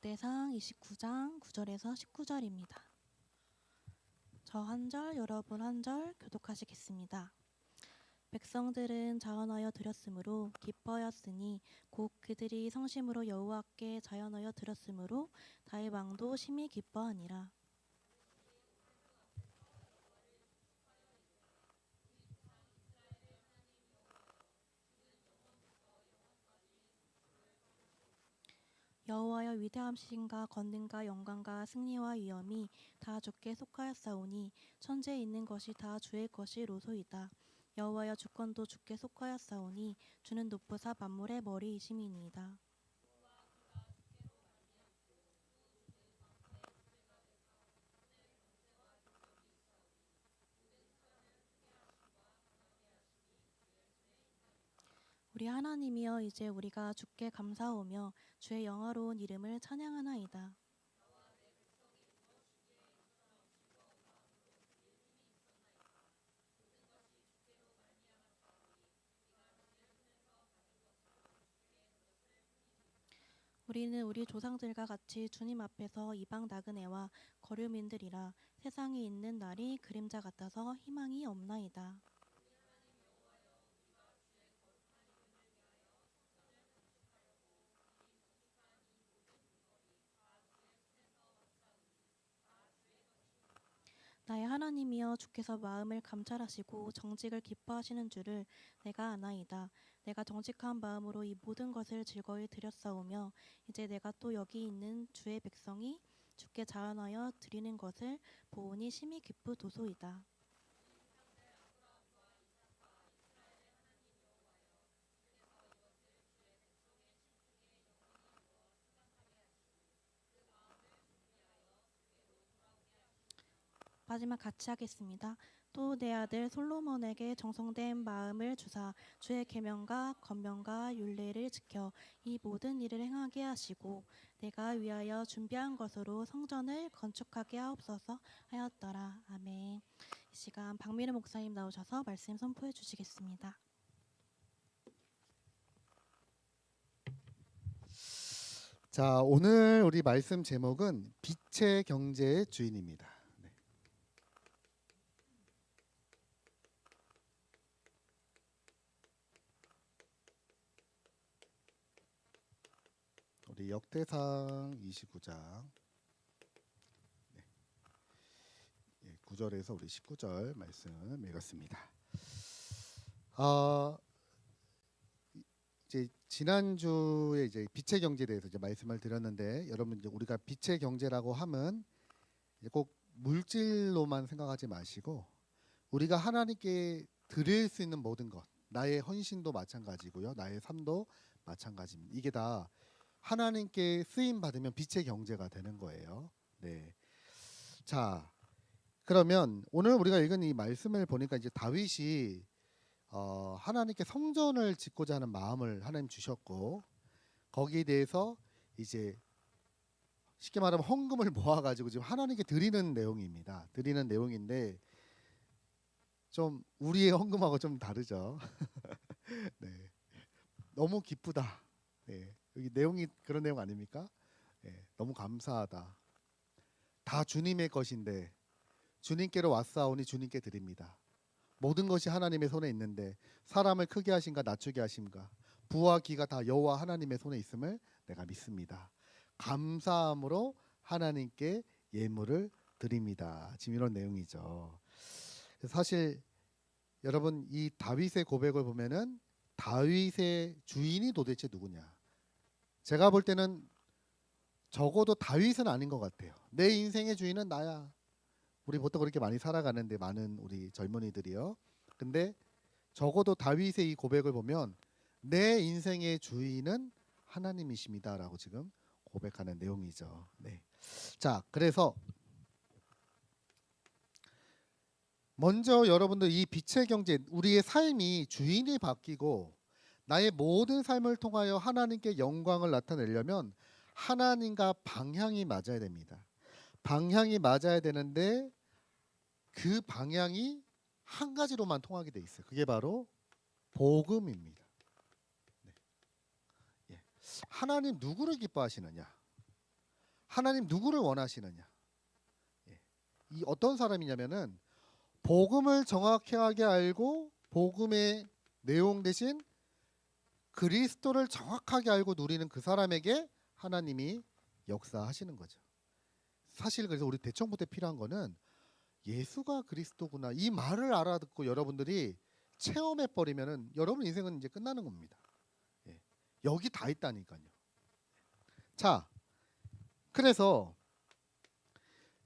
역대상 29장 9절에서 19절입니다. 저 한 절, 여러분 한 절 교독하시겠습니다. 백성들은 자원하여 드렸으므로 기뻐하였으니 곧 그들이 성심으로 여호와께 자원하여 드렸으므로 다윗 왕도 심히 기뻐하니라. 여호와여 위대하심과 권능과 영광과 승리와 위엄이 다 주께 속하였사오니 천지에 있는 것이 다 주의 것이로소이다. 여호와여 주권도 주께 속하였사오니 주는 높으사 만물의 머리이심이니이다. 우리 하나님이여 이제 우리가 주께 감사하오며 주의 영화로운 이름을 찬양하나이다. 우리는 우리 조상들과 같이 주님 앞에서 이방 나그네와 거류민들이라. 세상에 있는 날이 그림자 같아서 희망이 없나이다. 나의 하나님이여 주께서 마음을 감찰하시고 정직을 기뻐하시는 줄을 내가 아나이다. 내가 정직한 마음으로 이 모든 것을 즐거이 드렸사오며 이제 내가 또 여기 있는 주의 백성이 주께 자원하여 드리는 것을 보오니 심히 기쁘도소이다. 마지막 같이 하겠습니다. 또 내 아들 솔로몬에게 정성된 마음을 주사 주의 계명과 권명과 율례를 지켜 이 모든 일을 행하게 하시고 내가 위하여 준비한 것으로 성전을 건축하게 하옵소서 하였더라. 아멘. 이 시간 박미르 목사님 나오셔서 말씀 선포해 주시겠습니다. 자, 오늘 우리 말씀 제목은 빛의 경제의 주인입니다. 네. 우리 역대상 29장 9절에서 우리 19절 말씀 읽었습니다. 이제 지난주에 이제 빛의 경제에 대해서 이제 말씀을 드렸는데, 여러분 이제 우리가 빛의 경제라고 하면 이제 꼭 물질로만 생각하지 마시고 우리가 하나님께 드릴 수 있는 모든 것, 나의 헌신도 마찬가지고요, 나의 삶도 마찬가지입니다. 이게 다 하나님께 쓰임 받으면 빛의 경제가 되는 거예요. 네. 자, 그러면 오늘 우리가 읽은 이 말씀을 보니까 이제 다윗이 하나님께 성전을 짓고자 하는 마음을 하나님 주셨고, 거기에 대해서 이제 쉽게 말하면 헌금을 모아가지고 지금 하나님께 드리는 내용입니다. 드리는 내용인데 좀 우리의 헌금하고 좀 다르죠. 네, 너무 기쁘다. 네, 여기 내용이 그런 내용 아닙니까? 네, 너무 감사하다. 다 주님의 것인데 주님께로 왔사오니 주님께 드립니다. 모든 것이 하나님의 손에 있는데 사람을 크게 하신가 낮추게 하신가, 부와 기가 다 여호와 하나님의 손에 있음을 내가 믿습니다. 감사함으로 하나님께 예물을 드립니다. 지금 이런 내용이죠. 사실 여러분 이 다윗의 고백을 보면은 다윗의 주인이 도대체 누구냐? 제가 볼 때는 적어도 다윗은 아닌 것 같아요. 내 인생의 주인은 나야. 우리 보통 그렇게 많이 살아가는데, 많은 우리 젊은이들이요. 근데 적어도 다윗의 이 고백을 보면 내 인생의 주인은 하나님이십니다라고 지금 고백하는 내용이죠. 네. 자, 그래서 먼저 여러분들 이 빛의 경제, 우리의 삶이 주인이 바뀌고 나의 모든 삶을 통하여 하나님께 영광을 나타내려면 하나님과 방향이 맞아야 됩니다. 방향이 맞아야 되는데 그 방향이 한 가지로만 통하게 돼 있어요. 그게 바로 복음입니다. 네. 예. 하나님 누구를 기뻐하시느냐? 하나님 누구를 원하시느냐? 예. 이 어떤 사람이냐면은 복음을 정확하게 알고 복음의 내용 대신 그리스도를 정확하게 알고 누리는 그 사람에게 하나님이 역사하시는 거죠. 사실 그래서 우리 대청부 때 필요한 거는 예수가 그리스도구나 이 말을 알아듣고 여러분들이 체험해 버리면은 여러분 인생은 이제 끝나는 겁니다. 예. 여기 다 있다니까요. 자, 그래서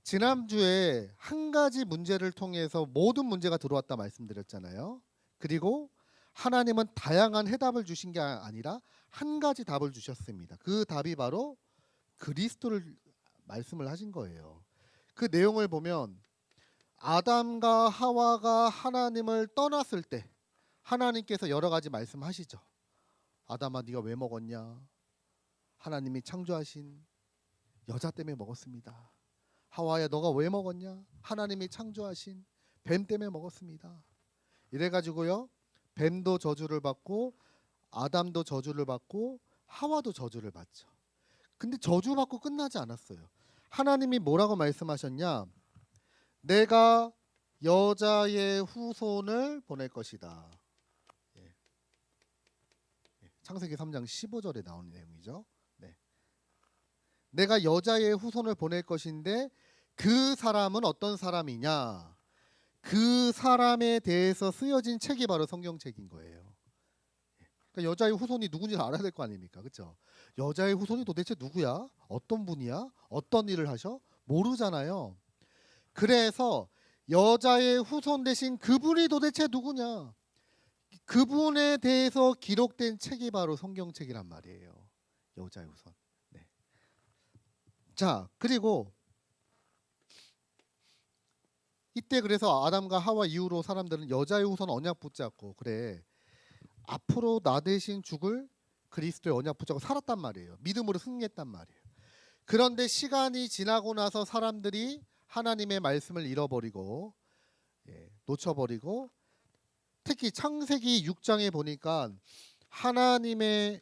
지난주에 한 가지 문제를 통해서 모든 문제가 들어왔다 말씀드렸잖아요. 그리고 하나님은 다양한 해답을 주신 게 아니라 한 가지 답을 주셨습니다. 그 답이 바로 그리스도를 말씀을 하신 거예요. 그 내용을 보면 아담과 하와가 하나님을 떠났을 때 하나님께서 여러 가지 말씀하시죠. 아담아 네가 왜 먹었냐? 하나님이 창조하신 여자 때문에 먹었습니다. 하와야 너가 왜 먹었냐? 하나님이 창조하신 뱀 때문에 먹었습니다. 이래가지고요 뱀도 저주를 받고 아담도 저주를 받고 하와도 저주를 받죠. 근데 저주받고 끝나지 않았어요. 하나님이 뭐라고 말씀하셨냐? 내가 여자의 후손을 보낼 것이다. 예. 창세기 3장 15절에 나오는 내용이죠. 네. 내가 여자의 후손을 보낼 것인데 그 사람은 어떤 사람이냐? 그 사람에 대해서 쓰여진 책이 바로 성경책인 거예요. 그러니까 여자의 후손이 누군지 알아야 될 거 아닙니까? 그렇죠? 여자의 후손이 도대체 누구야? 어떤 분이야? 어떤 일을 하셔? 모르잖아요. 그래서 여자의 후손 대신 그분이 도대체 누구냐? 그분에 대해서 기록된 책이 바로 성경책이란 말이에요. 여자의 후손. 네. 자, 그리고 이때 그래서 아담과 하와 이후로 사람들은 여자의 후손 언약 붙잡고 그래 앞으로 나 대신 죽을 그리스도의 언약 붙잡고 살았단 말이에요. 믿음으로 승리했단 말이에요. 그런데 시간이 지나고 나서 사람들이 하나님의 말씀을 잃어버리고 놓쳐버리고 특히 창세기 6장에 보니까 하나님의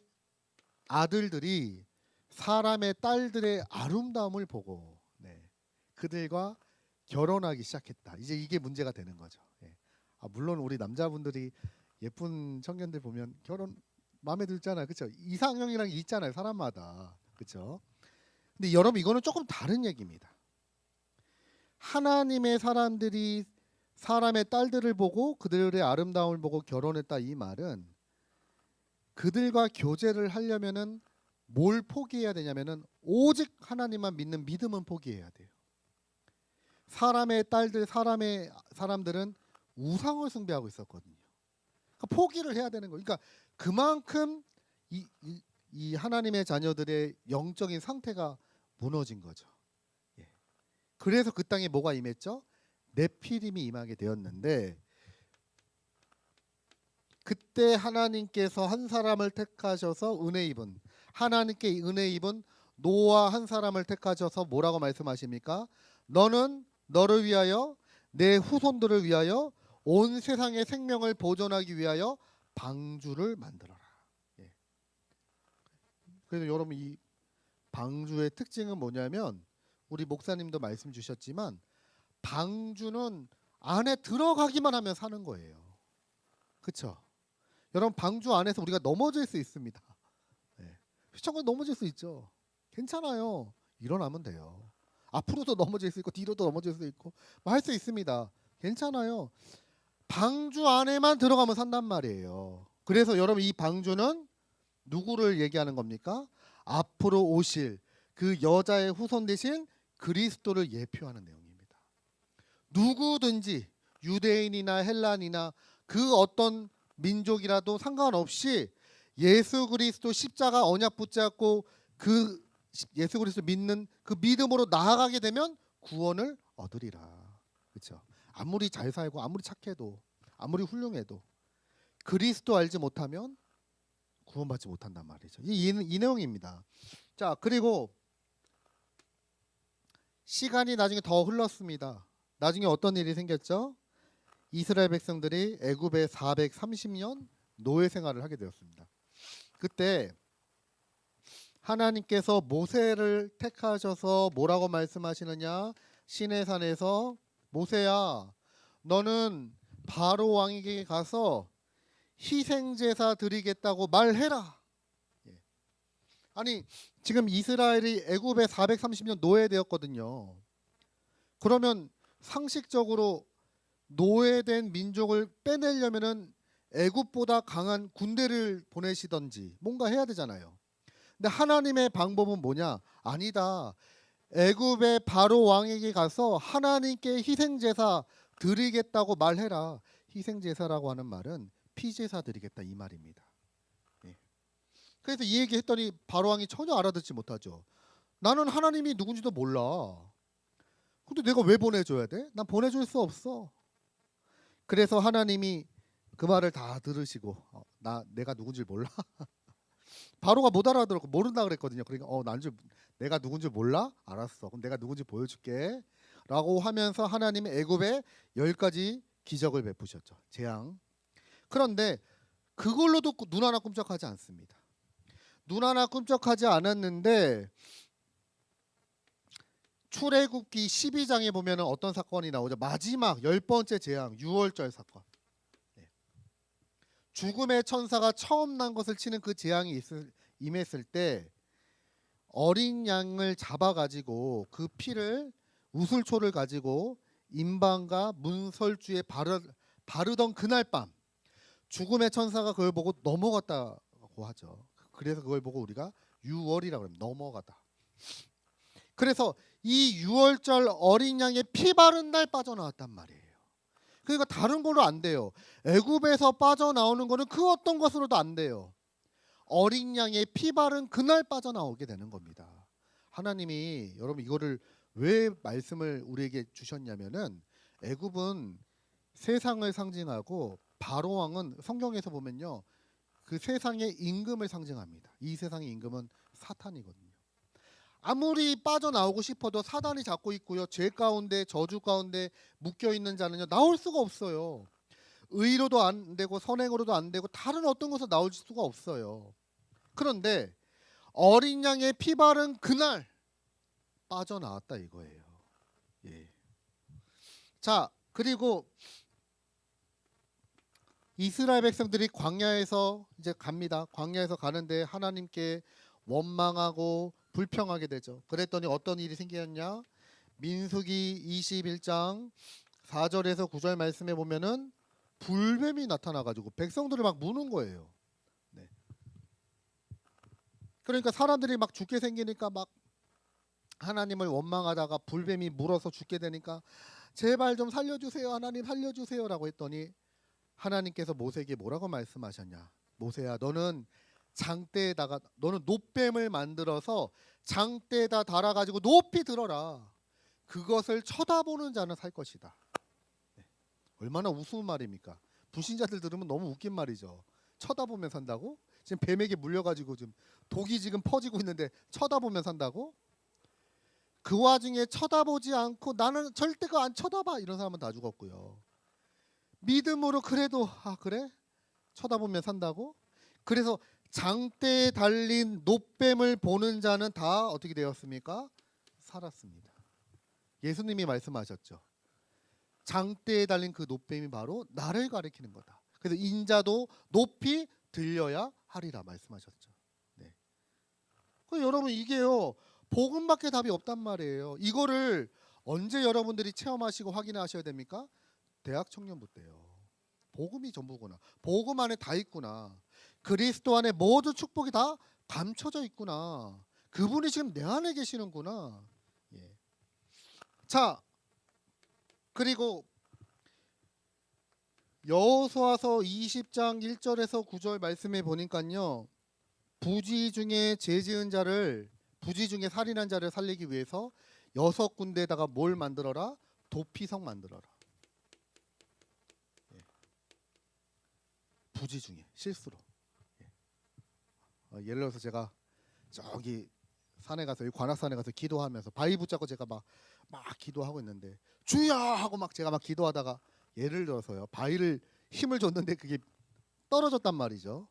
아들들이 사람의 딸들의 아름다움을 보고 그들과 결혼하기 시작했다. 이제 이게 문제가 되는 거죠. 물론 우리 남자분들이 예쁜 청년들 보면 결혼 마음에 들잖아요. 그렇죠? 이상형이랑 있잖아요. 사람마다. 그렇죠? 근데 여러분 이거는 조금 다른 얘기입니다. 하나님의 사람들이 사람의 딸들을 보고 그들의 아름다움을 보고 결혼했다 이 말은 그들과 교제를 하려면은 뭘 포기해야 되냐면은 오직 하나님만 믿는 믿음은 포기해야 돼요. 사람의 딸들, 사람들은 우상을 숭배하고 있었거든요. 그러니까 포기를 해야 되는 거예요. 그러니까 그만큼 이 하나님의 자녀들의 영적인 상태가 무너진 거죠. 그래서 그 땅에 뭐가 임했죠? 네피림이 임하게 되었는데 그때 하나님께서 한 사람을 택하셔서 은혜 입은 하나님께 은혜 입은 노아 한 사람을 택하셔서 뭐라고 말씀하십니까? 너는 너를 위하여 내 후손들을 위하여 온 세상의 생명을 보존하기 위하여 방주를 만들어라. 그래서 여러분 이 방주의 특징은 뭐냐면 우리 목사님도 말씀 주셨지만 방주는 안에 들어가기만 하면 사는 거예요. 그렇죠? 여러분 방주 안에서 우리가 넘어질 수 있습니다. 휘청거리 넘어질 수 있죠. 괜찮아요. 일어나면 돼요. 앞으로도 넘어질 수 있고 뒤로도 넘어질 수 있고 뭐 할 수 있습니다. 괜찮아요. 방주 안에만 들어가면 산단 말이에요. 그래서 여러분 이 방주는 누구를 얘기하는 겁니까? 앞으로 오실 그 여자의 후손 대신 그리스도를 예표하는 내용입니다. 누구든지 유대인이나 헬란이나 그 어떤 민족이라도 상관없이 예수 그리스도 십자가 언약 붙잡고 그 예수 그리스도 믿는 그 믿음으로 나아가게 되면 구원을 얻으리라. 그렇죠? 아무리 잘 살고 아무리 착해도 아무리 훌륭해도 그리스도 알지 못하면 구원받지 못한단 말이죠. 이 내용입니다. 자, 그리고 시간이 나중에 더 흘렀습니다. 나중에 어떤 일이 생겼죠? 이스라엘 백성들이 애굽에 430년 노예 생활을 하게 되었습니다. 그때 하나님께서 모세를 택하셔서 뭐라고 말씀하시느냐? 시내산에서 모세야, 너는 바로 왕에게 가서 희생 제사 드리겠다고 말해라. 예. 아니, 지금 이스라엘이 애굽에 430년 노예되었거든요. 그러면 상식적으로 노예된 민족을 빼내려면은 애굽보다 강한 군대를 보내시던지 뭔가 해야 되잖아요. 근데 하나님의 방법은 뭐냐? 아니다. 애굽의 바로 왕에게 가서 하나님께 희생 제사 드리겠다고 말해라. 희생 제사라고 하는 말은 피제사 드리겠다 이 말입니다. 예. 그래서 이 얘기했더니 바로 왕이 전혀 알아듣지 못하죠. 나는 하나님이 누군지도 몰라. 근데 내가 왜 보내줘야 돼? 난 보내줄 수 없어. 그래서 하나님이 그 말을 다 들으시고 내가 누군지 몰라. 바로가 못 알아들었고 모른다 그랬거든요. 그러니까 내가 누군지 몰라? 알았어. 그럼 내가 누군지 보여줄게. 라고 하면서 하나님이 애굽에 10가지 기적을 베푸셨죠. 재앙. 그런데 그걸로도 눈 하나 꿈쩍하지 않습니다. 눈 하나 꿈쩍하지 않았는데 출애굽기 12장에 보면 어떤 사건이 나오죠. 마지막 10번째 재앙, 유월절 사건. 네. 죽음의 천사가 처음 난 것을 치는 그 재앙이 임했을 때 어린 양을 잡아가지고 그 피를 우슬초를 가지고 임방과 문설주에 바르던 그날 밤 죽음의 천사가 그걸 보고 넘어갔다고 하죠. 그래서 그걸 보고 우리가 유월이라고 합니다. 넘어가다. 그래서 이 유월절 어린 양의 피 바른 날 빠져나왔단 말이에요. 그러니까 다른 걸로 안 돼요. 애굽에서 빠져나오는 거는 그 어떤 것으로도 안 돼요. 어린 양의 피 바른 그날 빠져나오게 되는 겁니다. 하나님이 여러분 이거를 왜 말씀을 우리에게 주셨냐면은 애굽은 세상을 상징하고 바로 왕은 성경에서 보면요. 그 세상의 임금을 상징합니다. 이 세상의 임금은 사탄이거든요. 아무리 빠져나오고 싶어도 사단이 잡고 있고요. 죄 가운데 저주 가운데 묶여 있는 자는요. 나올 수가 없어요. 의로도 안 되고 선행으로도 안 되고 다른 어떤 것으로 나올 수가 없어요. 그런데 어린 양의 피 바른 그날 빠져나왔다 이거예요. 예. 자, 그리고 이스라엘 백성들이 광야에서 이제 갑니다. 광야에서 가는데 하나님께 원망하고 불평하게 되죠. 그랬더니 어떤 일이 생겼냐? 민수기 21장 4절에서 9절 말씀에 보면은 불뱀이 나타나가지고 백성들을 막 무는 거예요. 네. 그러니까 사람들이 막 죽게 생기니까 막 하나님을 원망하다가 불뱀이 물어서 죽게 되니까 제발 좀 살려주세요. 하나님 살려주세요라고 했더니 하나님께서 모세에게 뭐라고 말씀하셨냐? 모세야, 너는 장대에다가 너는 놋뱀을 만들어서 장대에다 달아가지고 높이 들어라. 그것을 쳐다보는 자는 살 것이다. 네. 얼마나 우스운 말입니까? 불신자들 들으면 너무 웃긴 말이죠. 쳐다보면 산다고? 지금 뱀에게 물려가지고 지금 독이 지금 퍼지고 있는데 쳐다보면 산다고? 그 와중에 쳐다보지 않고 나는 절대 그거 안 쳐다봐 이런 사람은 다 죽었고요. 믿음으로 그래도 그래? 쳐다보면 산다고? 그래서 장대에 달린 놋뱀을 보는 자는 다 어떻게 되었습니까? 살았습니다. 예수님이 말씀하셨죠. 장대에 달린 그 놋뱀이 바로 나를 가리키는 거다. 그래서 인자도 높이 들려야 하리라 말씀하셨죠. 네. 여러분 이게요. 복음밖에 답이 없단 말이에요. 이거를 언제 여러분들이 체험하시고 확인하셔야 됩니까? 대학 청년부 때요. 복음이 전부구나. 복음 안에 다 있구나. 그리스도 안에 모든 축복이 다 감춰져 있구나. 그분이 지금 내 안에 계시는구나. 예. 자, 그리고 여호수아서 20장 1절에서 9절 말씀에 보니까요. 부지 중에 살인한 자를 살리기 위해서 6군데에다가 뭘 만들어라? 도피성 만들어라. 예. 부지 중에 실수로. 예를 들어서 제가 저기 산에 가서 관악산에 가서 기도하면서 바위 붙잡고 제가 막 기도하고 있는데 주야 하고 제가 막 기도하다가 예를 들어서요 바위를 힘을 줬는데 그게 떨어졌단 말이죠.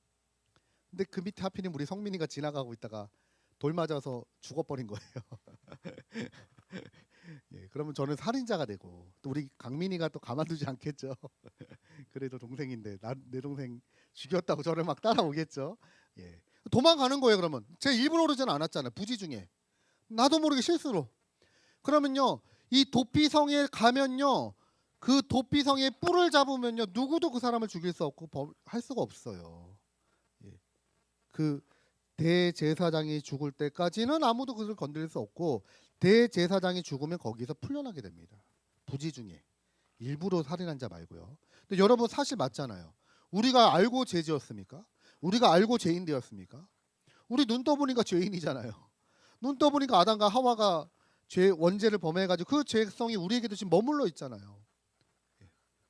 근데 그 밑에 하필이면 우리 성민이가 지나가고 있다가 돌 맞아서 죽어버린 거예요. 예, 그러면 저는 살인자가 되고 또 우리 강민이가 또 가만두지 않겠죠. 그래도 동생인데 내 동생 죽였다고 저를 막 따라오겠죠. 예, 도망가는 거예요. 그러면 제 일부러 그러지는 않았잖아요. 부지 중에 나도 모르게 실수로. 그러면요, 이 도피성에 가면요, 그 도피성의 뿔을 잡으면요, 누구도 그 사람을 죽일 수 없고 할 수가 없어요. 예. 그 대제사장이 죽을 때까지는 아무도 그를 건드릴 수 없고 대제사장이 죽으면 거기서 풀려나게 됩니다. 부지 중에 일부러 살인한 자 말고요. 근데 여러분 사실 맞잖아요. 우리가 알고 죄지었습니까? 우리가 알고 죄인 되었습니까? 우리 눈 떠보니까 죄인이잖아요. 눈 떠보니까 아담과 하와가 죄 원죄를 범해가지고 그 죄성이 우리에게도 지금 머물러 있잖아요.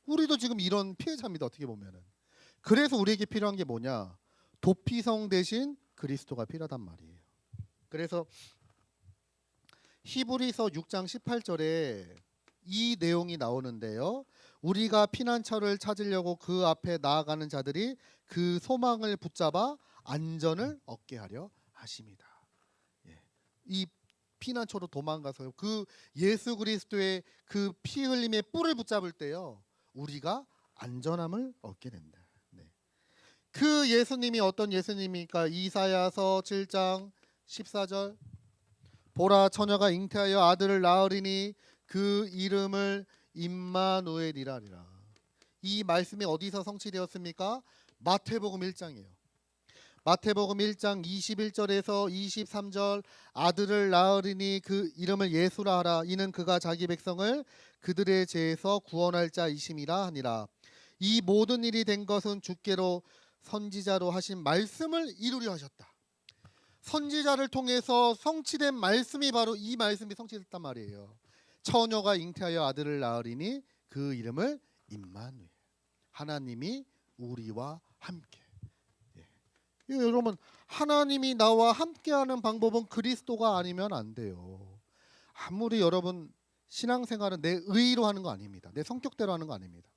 우리도 지금 이런 피해자입니다. 어떻게 보면은. 그래서 우리에게 필요한 게 뭐냐? 도피성 대신 그리스도가 필요하단 말이에요. 그래서 히브리서 6장 18절에 이 내용이 나오는데요. 우리가 피난처를 찾으려고 그 앞에 나아가는 자들이 그 소망을 붙잡아 안전을 얻게 하려 하십니다. 예. 이 피난처로 도망가서 그 예수 그리스도의 그 피 흘림의 뿔을 붙잡을 때요, 우리가 안전함을 얻게 된다. 네. 그 예수님이 어떤 예수님입니까? 이사야서 7장 14절 보라 처녀가 잉태하여 아들을 낳으리니 그 이름을 임마누엘이라 하리라. 이 말씀이 어디서 성취되었습니까? 마태복음 1장이에요. 마태복음 1장 21절에서 23절 아들을 낳으리니 그 이름을 예수라 하라. 이는 그가 자기 백성을 그들의 죄에서 구원할 자이심이라 하니라. 이 모든 일이 된 것은 주께로 선지자로 하신 말씀을 이루려 하셨다. 선지자를 통해서 성취된 말씀이 바로 이 말씀이 성취됐단 말이에요. 처녀가 잉태하여 아들을 낳으리니 그 이름을 임마누엘. 하나님이 우리와 함께. 여러분, 하나님이 나와 함께하는 방법은 그리스도가 아니면 안 돼요. 아무리 여러분 신앙생활은 내 의로 하는 거 아닙니다. 내 성격대로 하는 거 아닙니다.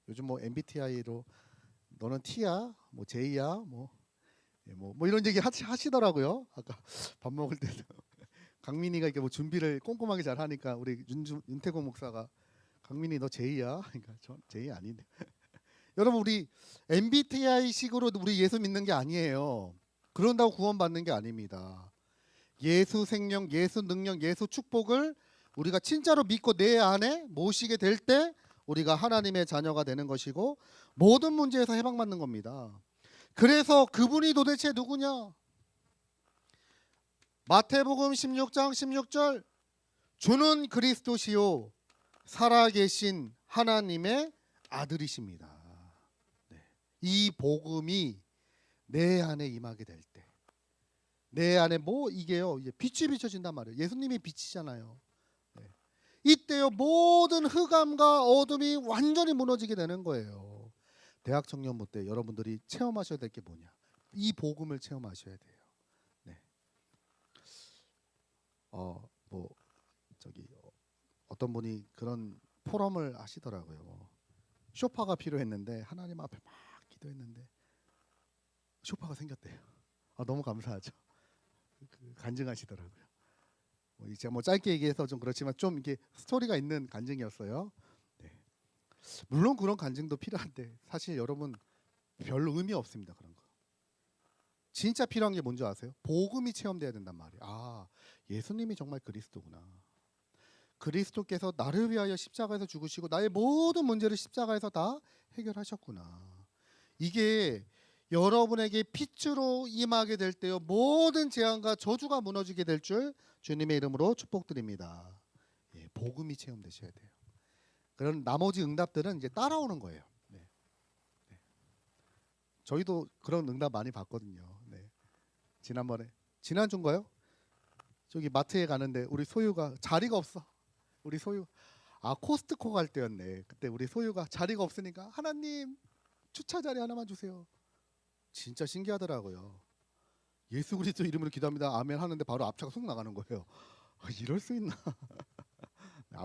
요즘 뭐 MBTI로 너는 T야, 뭐 J야, 뭐 이런 얘기 하시더라고요. 아까 밥 먹을 때도 강민이가 이렇게 뭐 준비를 꼼꼼하게 잘 하니까 우리 윤태곤 목사가 강민이 너 J야? 그러니까 저 J 아닌데. 여러분 우리 MBTI식으로 우리 예수 믿는 게 아니에요. 그런다고 구원받는 게 아닙니다. 예수 생명, 예수 능력, 예수 축복을 우리가 진짜로 믿고 내 안에 모시게 될 때 우리가 하나님의 자녀가 되는 것이고 모든 문제에서 해방받는 겁니다. 그래서 그분이 도대체 누구냐? 마태복음 16장 16절 주는 그리스도시요 살아계신 하나님의 아들이십니다. 이 복음이 내 안에 임하게 될 때, 내 안에 뭐 이게요, 이제 빛이 비춰진단 말이에요. 예수님이 빛이잖아요. 이때요 모든 흑암과 어둠이 완전히 무너지게 되는 거예요. 대학 청년부 때 여러분들이 체험하셔야 될 게 뭐냐? 이 복음을 체험하셔야 돼요. 네. 뭐 저기 어떤 분이 그런 포럼을 하시더라고요. 쇼파가 필요했는데 하나님 앞에 막 기도했는데 쇼파가 생겼대요. 너무 감사하죠. 간증하시더라고요. 이제 뭐 짧게 얘기해서 좀 그렇지만 좀 이게 스토리가 있는 간증이었어요. 네. 물론 그런 간증도 필요한데 사실 여러분 별로 의미 없습니다. 그런 거. 진짜 필요한 게 뭔지 아세요? 복음이 체험돼야 된단 말이에요. 예수님이 정말 그리스도구나. 그리스도께서 나를 위하여 십자가에서 죽으시고 나의 모든 문제를 십자가에서 다 해결하셨구나. 이게 여러분에게 빛으로 임하게 될 때요 모든 재앙과 저주가 무너지게 될 줄 주님의 이름으로 축복드립니다. 복음이 체험되셔야 돼요. 그런 나머지 응답들은 이제 따라오는 거예요. 네. 저희도 그런 응답 많이 받거든요. 지난번에 지난주인가요? 저기 마트에 가는데 우리 소유가 자리가 없어. 우리 소유 코스트코 갈 때였네. 그때 우리 소유가 자리가 없으니까 하나님 주차 자리 하나만 주세요. 진짜 신기하더라고요. 예수 그리스도 이름으로 기도합니다. 아멘 하는데 바로 앞차가 쑥 나가는 거예요. 이럴 수 있나?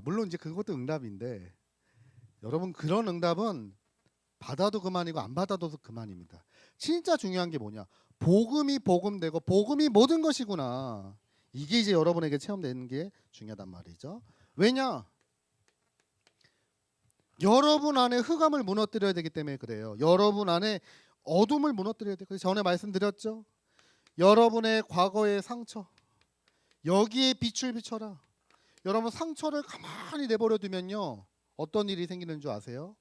물론 이제 그것도 응답인데 여러분 그런 응답은 받아도 그만이고 안 받아도 그만입니다. 진짜 중요한 게 뭐냐? 복음이 복음되고 복음이 모든 것이구나. 이게 이제 여러분에게 체험되는 게 중요하단 말이죠. 왜냐? 여러분 안에 흑암을 무너뜨려야 되기 때문에 그래요. 여러분 안에 어둠을 무너뜨려야 돼요. 그래서 전에 말씀드렸죠. 여러분의 과거의 상처 여기에 빛을 비춰라. 여러분 상처를 가만히 내버려 두면요. 어떤 일이 생기는 줄 아세요?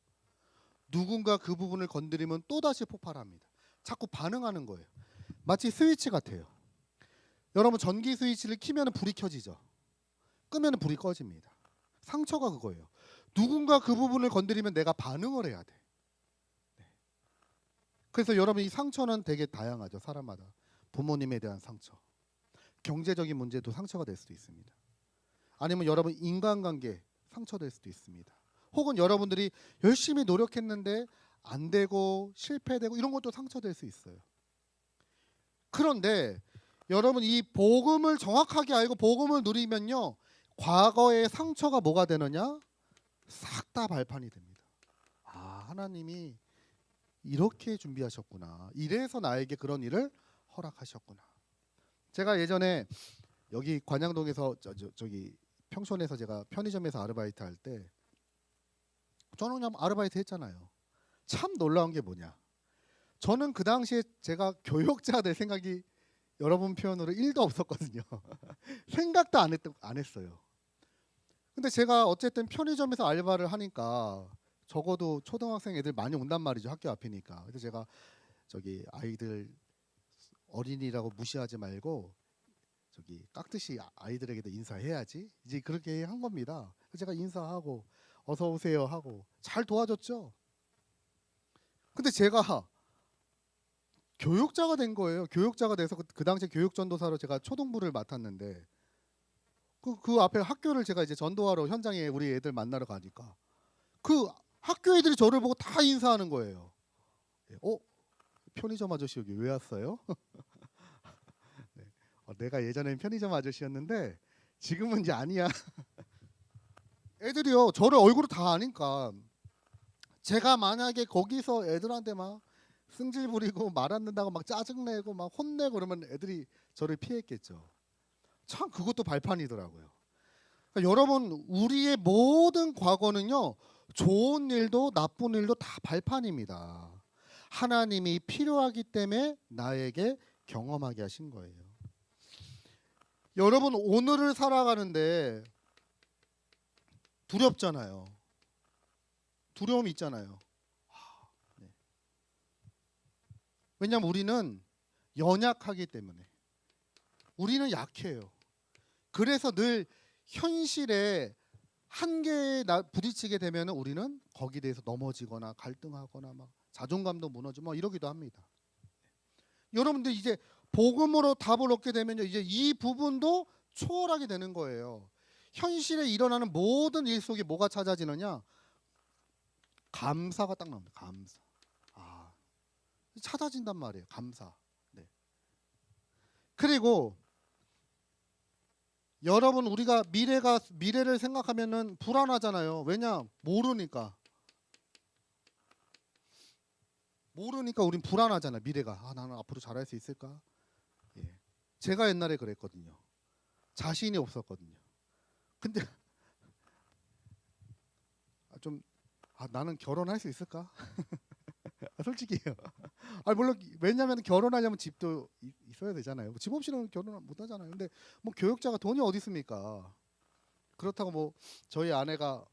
누군가 그 부분을 건드리면 또다시 폭발합니다. 자꾸 반응하는 거예요. 마치 스위치 같아요. 여러분 전기 스위치를 키면 불이 켜지죠. 끄면 불이 꺼집니다. 상처가 그거예요. 누군가 그 부분을 건드리면 내가 반응을 해야 돼. 네. 그래서 여러분 이 상처는 되게 다양하죠. 사람마다. 부모님에 대한 상처, 경제적인 문제도 상처가 될 수도 있습니다. 아니면 여러분 인간관계 상처될 수도 있습니다. 혹은 여러분들이 열심히 노력했는데 안 되고 실패되고 이런 것도 상처될 수 있어요. 그런데 여러분 이 복음을 정확하게 알고 복음을 누리면요. 과거의 상처가 뭐가 되느냐? 싹 다 발판이 됩니다. 아, 하나님이 이렇게 준비하셨구나. 이래서 나에게 그런 일을 허락하셨구나. 제가 예전에 여기 관양동에서 저기 평촌에서 제가 편의점에서 아르바이트 할 때 저는 그냥 아르바이트 했잖아요. 참 놀라운 게 뭐냐? 저는 그 당시에 제가 교역자 될 생각이 여러분 표현으로 1도 없었거든요. 생각도 안 했어요. 근데 제가 어쨌든 편의점에서 알바를 하니까 적어도 초등학생 애들 많이 온단 말이죠. 학교 앞이니까. 그래서 제가 저기 아이들 어린이라고 무시하지 말고 저기 깍듯이 아이들에게도 인사해야지. 이제 그렇게 한 겁니다. 그래서 제가 인사하고 어서 오세요 하고 잘 도와줬죠. 근데 제가 교육자가 된 거예요. 교육자가 돼서 그 당시에 교육전도사로 제가 초등부를 맡았는데 그 앞에 학교를 제가 이제 전도하러 현장에 우리 애들 만나러 가니까 그 학교 애들이 저를 보고 다 인사하는 거예요. 편의점 아저씨 여기 왜 왔어요? 네. 내가 예전엔 편의점 아저씨였는데 지금은 이제 아니야. 애들이요 저를 얼굴을 다 아니까 제가 만약에 거기서 애들한테 막 승질 부리고 말 안 듣는다고 막 짜증내고 막 혼내고 그러면 애들이 저를 피했겠죠. 참 그것도 발판이더라고요. 그러니까 여러분 우리의 모든 과거는요 좋은 일도 나쁜 일도 다 발판입니다. 하나님이 필요하기 때문에 나에게 경험하게 하신 거예요. 여러분 오늘을 살아가는데 두렵잖아요. 두려움이 있잖아요. 네. 왜냐하면 우리는 연약하기 때문에 우리는 약해요. 그래서 늘 현실에 한계에 부딪히게 되면 우리는 거기에 대해서 넘어지거나 갈등하거나 막 자존감도 무너지고 막 이러기도 합니다. 여러분들 이제 복음으로 답을 얻게 되면 이제 이 부분도 초월하게 되는 거예요. 현실에 일어나는 모든 일 속에 뭐가 찾아지느냐? 감사가 딱 나옵니다. 감사. 찾아진단 말이에요. 감사. 네. 그리고 여러분 우리가 미래를 생각하면은 불안하잖아요. 왜냐? 모르니까 우린 불안하잖아. 미래가 나는 앞으로 잘할 수 있을까? 예. 제가 옛날에 그랬거든요. 자신이 없었거든요. 근데 나는 결혼할 수 있을까? 솔직히요. 물론 왜냐하면 결혼하려면 집도 있어야 되잖아요. 집 없이는 결혼 못 하잖아요. 근데 뭐 교역자가 돈이 어디 있습니까? 그렇다고 뭐 저희 아내가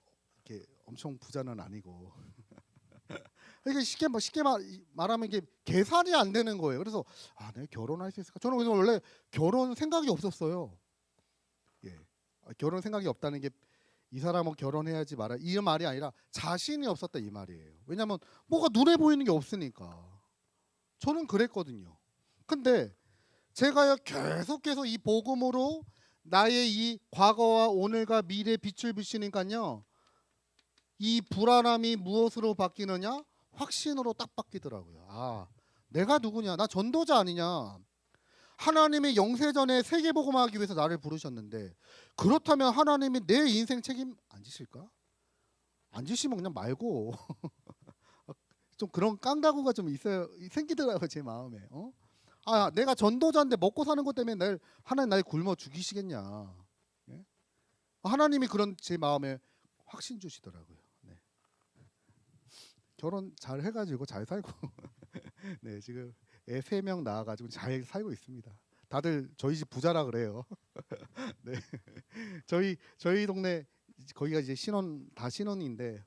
이렇게 엄청 부자는 아니고. 그러니까 쉽게 말하면 이게 계산이 안 되는 거예요. 그래서 내가 결혼할 수 있을까? 저는 그래서 원래 결혼 생각이 없었어요. 예. 결혼 생각이 없다는 게 이 사람은 결혼해야지 말아 이 말이 아니라 자신이 없었다 이 말이에요. 왜냐하면 뭐가 눈에 보이는 게 없으니까. 저는 그랬거든요. 근데 제가 계속해서 이 복음으로 나의 이 과거와 오늘과 미래에 빛을 비추니까요. 이 불안함이 무엇으로 바뀌느냐? 확신으로 딱 바뀌더라고요. 내가 누구냐? 나 전도자 아니냐? 하나님의 영세전에 세계복음하기 위해서 나를 부르셨는데 그렇다면 하나님이 내 인생 책임 안 지실까? 안 지시면 그냥 말고 좀 그런 깡다구가 좀 있어요. 생기더라고요 제 마음에. 아, 내가 전도자인데 먹고 사는 것 때문에 하나님 날 굶어 죽이시겠냐. 예? 하나님이 그런 제 마음에 확신 주시더라고요. 네. 결혼 잘 해가지고 잘 살고 네, 지금 애 3명 낳아가지고 잘 살고 있습니다. 다들 저희 집 부자라 그래요. 네. 저희 동네 거기가 이제 신혼인데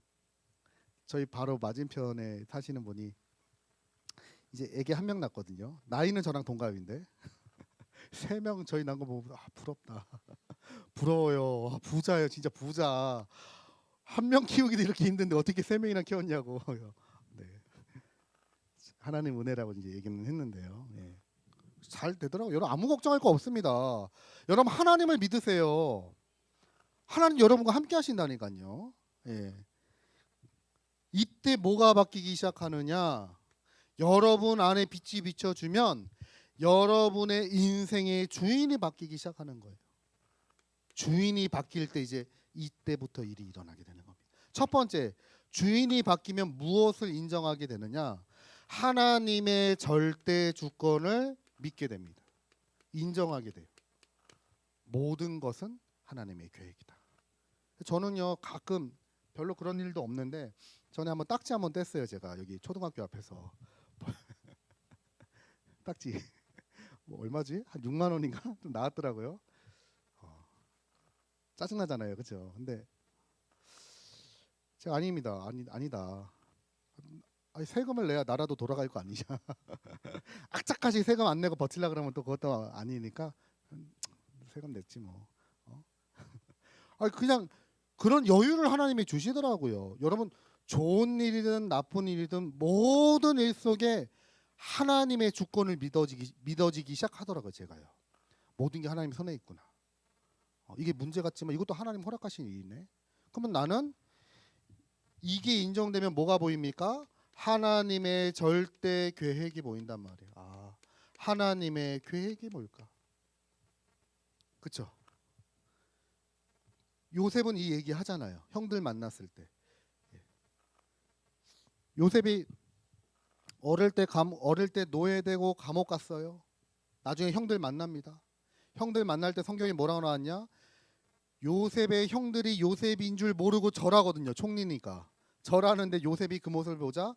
저희 바로 맞은편에 사시는 분이 이제 애기 1명 낳았거든요. 나이는 저랑 동갑인데 3명 저희 낳은 거 보고 부럽다. 부러워요. 부자예요, 진짜 부자. 1명 키우기도 이렇게 힘든데 어떻게 3명이나 키웠냐고. 네. 하나님 은혜라고 이제 얘기는 했는데요. 예. 잘 되더라고요. 여러분 아무 걱정할 거 없습니다. 여러분 하나님을 믿으세요. 하나님 여러분과 함께 하신다니까요. 예. 이때 뭐가 바뀌기 시작하느냐? 여러분 안에 빛이 비춰주면 여러분의 인생의 주인이 바뀌기 시작하는 거예요. 주인이 바뀔 때 이제 이때부터 일이 일어나게 되는 겁니다. 첫 번째, 주인이 바뀌면 무엇을 인정하게 되느냐? 하나님의 절대 주권을 믿게 됩니다. 인정하게 돼요. 모든 것은 하나님의 계획이다. 저는요 가끔 별로 그런 일도 없는데 전에 한번 딱지 한번 뗐어요. 제가 여기 초등학교 앞에서 딱지 뭐 얼마지? 한 6만 원인가 좀 나왔더라고요. 짜증나잖아요, 그렇죠? 근데 제가 아닙니다. 아니다. 아니, 세금을 내야 나라도 돌아갈 거 아니냐. 악착같이 세금 안 내고 버틸라 그러면 또 그것도 아니니까 세금 냈지 뭐. 아니 그냥 그런 여유를 하나님이 주시더라고요. 여러분 좋은 일이든 나쁜 일이든 모든 일 속에 하나님의 주권을 믿어지기 시작하더라고요. 제가요. 모든 게 하나님 손에 있구나. 이게 문제 같지만 이것도 하나님 허락하신 일이네. 그러면 나는 이게 인정되면 뭐가 보입니까? 하나님의 절대 계획이 보인단 말이에요. 아, 하나님의 계획이 뭘까? 그렇죠? 요셉은 이 얘기 하잖아요. 형들 만났을 때. 요셉이 어릴 때 노예되고 감옥 갔어요. 나중에 형들 만납니다. 형들 만날 때 성경에 뭐라고 나왔냐? 요셉의 형들이 요셉인 줄 모르고 절하거든요. 총리니까. 절하는데 요셉이 그 모습을 보자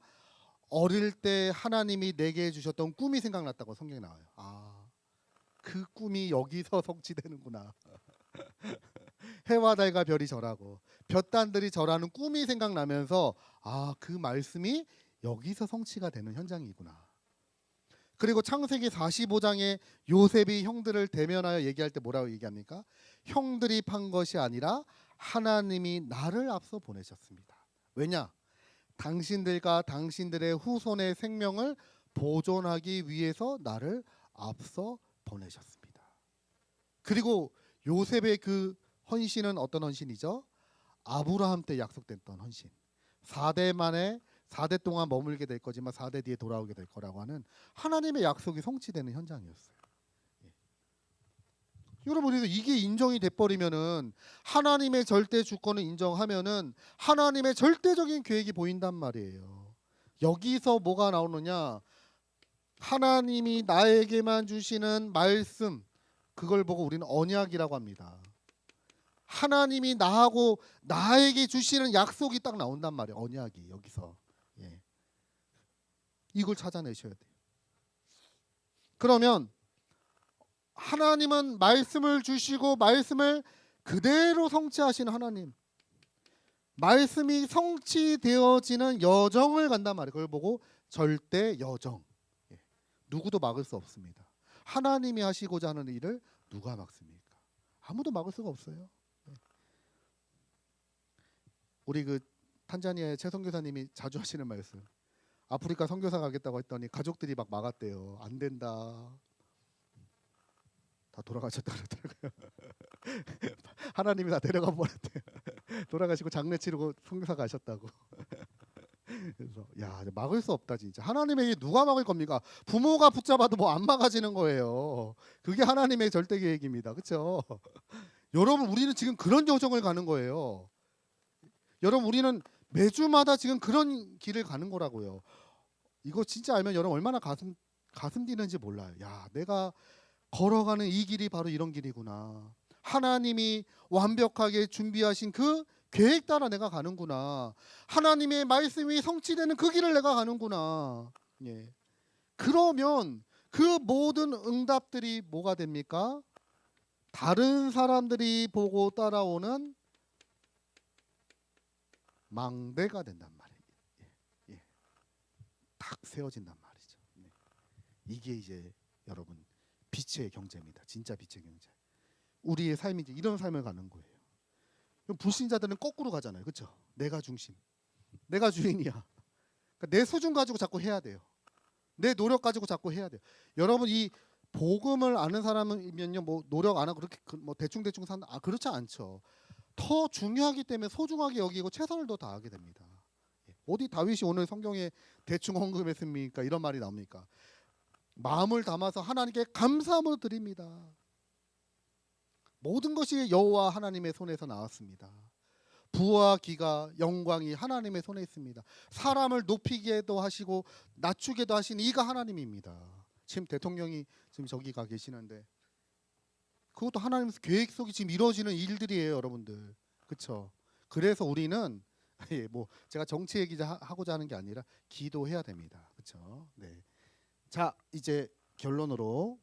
어릴 때 하나님이 내게 주셨던 꿈이 생각났다고 성경에 나와요. 아, 그 꿈이 여기서 성취되는구나. 해와 달과 별이 절하고 볕단들이 절하는 꿈이 생각나면서 아, 그 말씀이 여기서 성취가 되는 현장이구나. 그리고 창세기 45장에 요셉이 형들을 대면하여 얘기할 때 뭐라고 얘기합니까? 형들이 판 것이 아니라 하나님이 나를 앞서 보내셨습니다. 왜냐? 당신들과 당신들의 후손의 생명을 보존하기 위해서 나를 앞서 보내셨습니다. 그리고 요셉의 그 헌신은 어떤 헌신이죠? 아브라함 때 약속됐던 헌신. 4대 동안 머물게 될 거지만 4대 뒤에 돌아오게 될 거라고 하는 하나님의 약속이 성취되는 현장이었어요. 여러분, 그래서 이게 인정이 돼버리면은 하나님의 절대 주권을 인정하면은 하나님의 절대적인 계획이 보인단 말이에요. 여기서 뭐가 나오느냐? 하나님이 나에게만 주시는 말씀, 그걸 보고 우리는 언약이라고 합니다. 하나님이 나에게 주시는 약속이 딱 나온단 말이에요. 언약이 여기서. 예. 이걸 찾아내셔야 돼요. 그러면 하나님은 말씀을 주시고 말씀을 그대로 성취하시는 하나님. 말씀이 성취되어지는 여정을 간단 말이에요. 그걸 보고 절대 여정. 예. 누구도 막을 수 없습니다. 하나님이 하시고자 하는 일을 누가 막습니까? 아무도 막을 수가 없어요. 예. 우리 그 탄자니아의 최 선교사님이 자주 하시는 말씀. 아프리카 선교사 가겠다고 했더니 가족들이 막 막았대요. 안 된다. 다 돌아가셨다 그러더라고요. 하나님이 다 데려가 버렸대요. 돌아가시고 장례 치르고 선교사 가셨다고. 그래서 야, 막을 수 없다 진짜. 하나님의 일 누가 막을 겁니까? 부모가 붙잡아도 뭐 안 막아지는 거예요. 그게 하나님의 절대 계획입니다. 그렇죠? 여러분, 우리는 지금 그런 여정을 가는 거예요. 여러분, 우리는 매주마다 지금 그런 길을 가는 거라고요. 이거 진짜 알면 여러분 얼마나 가슴 가슴 뛰는지 몰라요. 야, 내가 걸어가는 이 길이 바로 이런 길이구나. 하나님이 완벽하게 준비하신 그 계획 따라 내가 가는구나. 하나님의 말씀이 성취되는 그 길을 내가 가는구나. 예. 그러면 그 모든 응답들이 뭐가 됩니까? 다른 사람들이 보고 따라오는 망대가 된단 말이에요. 예. 예. 딱 세워진단 말이죠. 네. 이게 이제 여러분 빛의 경제입니다. 진짜 빛의 경제. 우리의 삶이 이제 이런 삶을 가는 거예요. 그럼 불신자들은 거꾸로 가잖아요. 그렇죠? 내가 중심. 내가 주인이야. 그러니까 내 수준 가지고 자꾸 해야 돼요. 내 노력 가지고 자꾸 해야 돼요. 여러분 이 복음을 아는 사람이면요, 뭐 노력 안 하고 그렇게 뭐 대충 산다. 그렇지 않죠. 더 중요하기 때문에 소중하게 여기고 최선을 더 다하게 됩니다. 어디 다윗이 오늘 성경에 대충 언급했습니까? 이런 말이 나옵니까? 마음을 담아서 하나님께 감사함을 드립니다. 모든 것이 여호와 하나님의 손에서 나왔습니다. 부와 기가 영광이 하나님의 손에 있습니다. 사람을 높이게도 하시고 낮추게도 하신 이가 하나님입니다. 지금 대통령이 지금 저기 가 계시는데 그것도 하나님 계획 속에 지금 이루어지는 일들이에요, 여러분들. 그렇죠? 그래서 우리는 뭐 제가 정치 얘기 하고자 하는 게 아니라 기도해야 됩니다. 그렇죠? 네. 자, 이제 결론으로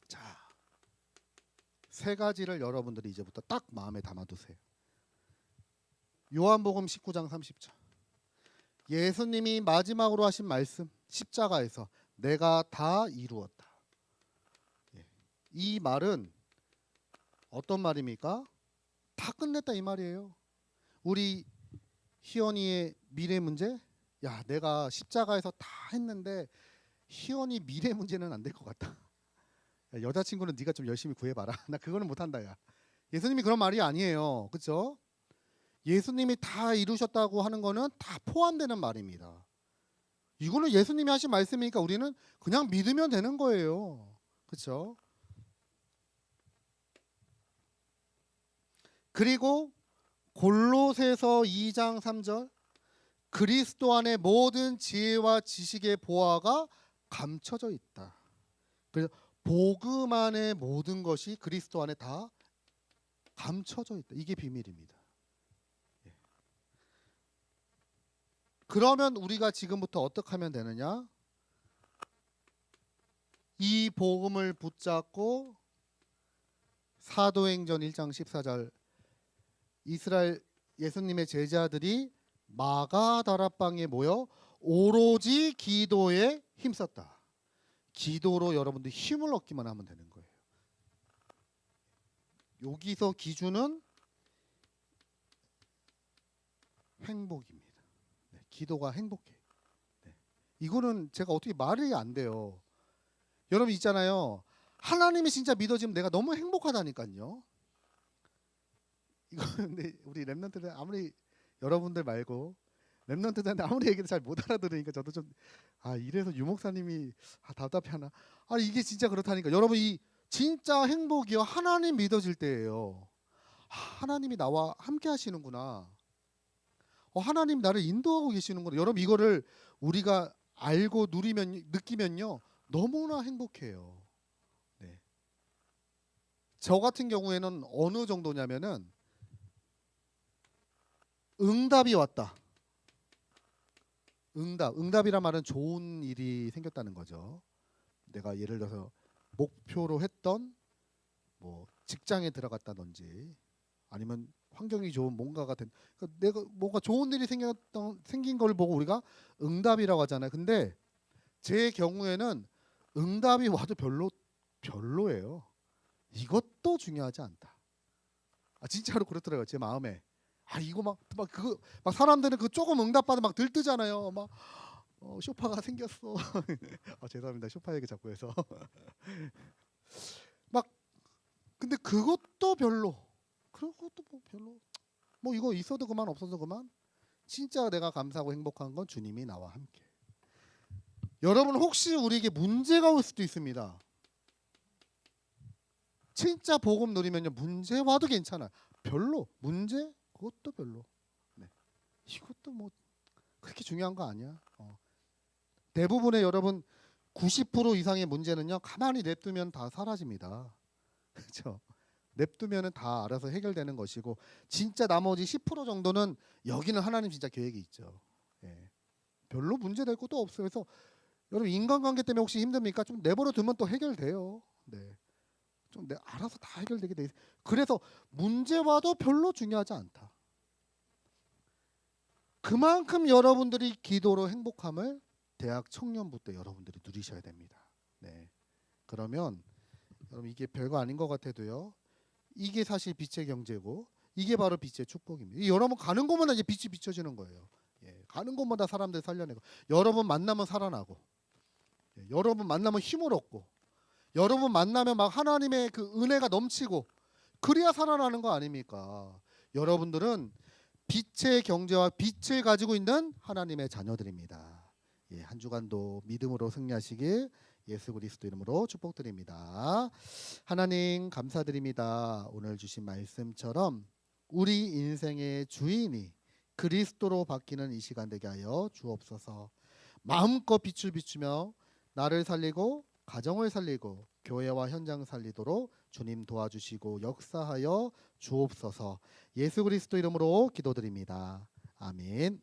자, 세 가지를 여러분들이 이제부터 딱 마음에 담아두세요. 요한복음 19장 30절. 예수님이 마지막으로 하신 말씀 십자가에서 내가 다 이루었다. 이 말은 어떤 말입니까? 다 끝냈다 이 말이에요. 우리 희원이의 미래 문제? 야, 내가 십자가에서 다 했는데 희원이 미래 문제는 안 될 것 같다. 야, 여자친구는 네가 좀 열심히 구해봐라. 나 그거는 못한다. 야, 예수님이 그런 말이 아니에요. 그렇죠? 예수님이 다 이루셨다고 하는 거는 다 포함되는 말입니다. 이거는 예수님이 하신 말씀이니까 우리는 그냥 믿으면 되는 거예요. 그렇죠? 그리고 골로새서 2장 3절 그리스도 안에 모든 지혜와 지식의 보화가 감춰져 있다. 그래서 복음 안에 모든 것이 그리스도 안에 다 감춰져 있다. 이게 비밀입니다. 그러면 우리가 지금부터 어떻게 하면 되느냐? 이 복음을 붙잡고 사도행전 1장 14절 이스라엘 예수님의 제자들이 마가다락방에 모여 오로지 기도에 힘썼다. 기도로 여러분들 힘을 얻기만 하면 되는 거예요. 여기서 기준은 행복입니다. 네, 기도가 행복해. 네. 이거는 제가 어떻게 말이 안 돼요. 여러분 있잖아요. 하나님이 진짜 믿어지면 내가 너무 행복하다니까요. 이거 근데 우리 랩런트들 아무리 여러분들 말고 랩런트들한테 아무리 얘기도 잘 못 알아들으니까 저도 좀 이래서 유 목사님이 답답해하나. 이게 진짜 그렇다니까. 여러분 이 진짜 행복이요 하나님 믿어질 때예요. 하나님이 나와 함께 하시는구나. 하나님 나를 인도하고 계시는구나. 여러분 이거를 우리가 알고 느끼면요 너무나 행복해요. 네. 저 같은 경우에는 어느 정도냐면은 응답이 왔다. 응답이란 말은 좋은 일이 생겼다는 거죠. 내가 예를 들어서 목표로 했던 뭐 직장에 들어갔다든지 아니면 환경이 좋은 뭔가가 그러니까 내가 뭔가 좋은 일이 생긴 걸 보고 우리가 응답이라고 하잖아요. 근데 제 경우에는 응답이 와도 별로예요. 이것도 중요하지 않다. 진짜로 그렇더라고요. 제 마음에. 이거 막 그거 막 사람들은 그 조금 응답받아 막 들뜨잖아요. 막 쇼파가 생겼어. 죄송합니다. 쇼파 얘기 자꾸 해서. 막 근데 그것도 별로. 그것도 뭐 별로. 뭐 이거 있어도 그만 없어도 그만. 진짜 내가 감사하고 행복한 건 주님이 나와 함께. 여러분 혹시 우리에게 문제가 올 수도 있습니다. 진짜 복음 누리면요 문제 와도 괜찮아. 별로 문제 그것도 별로. 네. 이것도 뭐 그렇게 중요한 거 아니야. 대부분의 여러분 90% 이상의 문제는요 가만히 냅두면 다 사라집니다. 그렇죠? 냅두면은 다 알아서 해결되는 것이고 진짜 나머지 10% 정도는 여기는 하나님 진짜 계획이 있죠. 예. 별로 문제될 것도 없어요. 그래서 여러분 인간관계 때문에 혹시 힘듭니까? 좀 내버려 두면 또 해결돼요. 네. 좀 알아서 다 해결되게 돼 있어요. 그래서 문제와도 별로 중요하지 않다. 그만큼 여러분들이 기도로 행복함을 대학 청년부 때 여러분들이 누리셔야 됩니다. 네. 그러면 여러분 이게 별거 아닌 것 같아도요. 이게 사실 빛의 경제고 이게 바로 빛의 축복입니다. 여러분 가는 곳마다 이제 빛이 비춰지는 거예요. 예, 가는 곳마다 사람들 살려내고 여러분 만나면 살아나고 여러분 만나면 힘을 얻고 여러분 만나면 막 하나님의 그 은혜가 넘치고 그래야 살아나는 거 아닙니까? 여러분들은 빛의 경제와 빛을 가지고 있는 하나님의 자녀들입니다. 예, 한 주간도 믿음으로 승리하시길 예수 그리스도 이름으로 축복드립니다. 하나님 감사드립니다. 오늘 주신 말씀처럼 우리 인생의 주인이 그리스도로 바뀌는 이 시간 되게 하여 주옵소서. 마음껏 빛을 비추며 나를 살리고 가정을 살리고 교회와 현장 살리도록 주님 도와주시고 역사하여 주옵소서. 예수 그리스도 이름으로 기도드립니다. 아멘.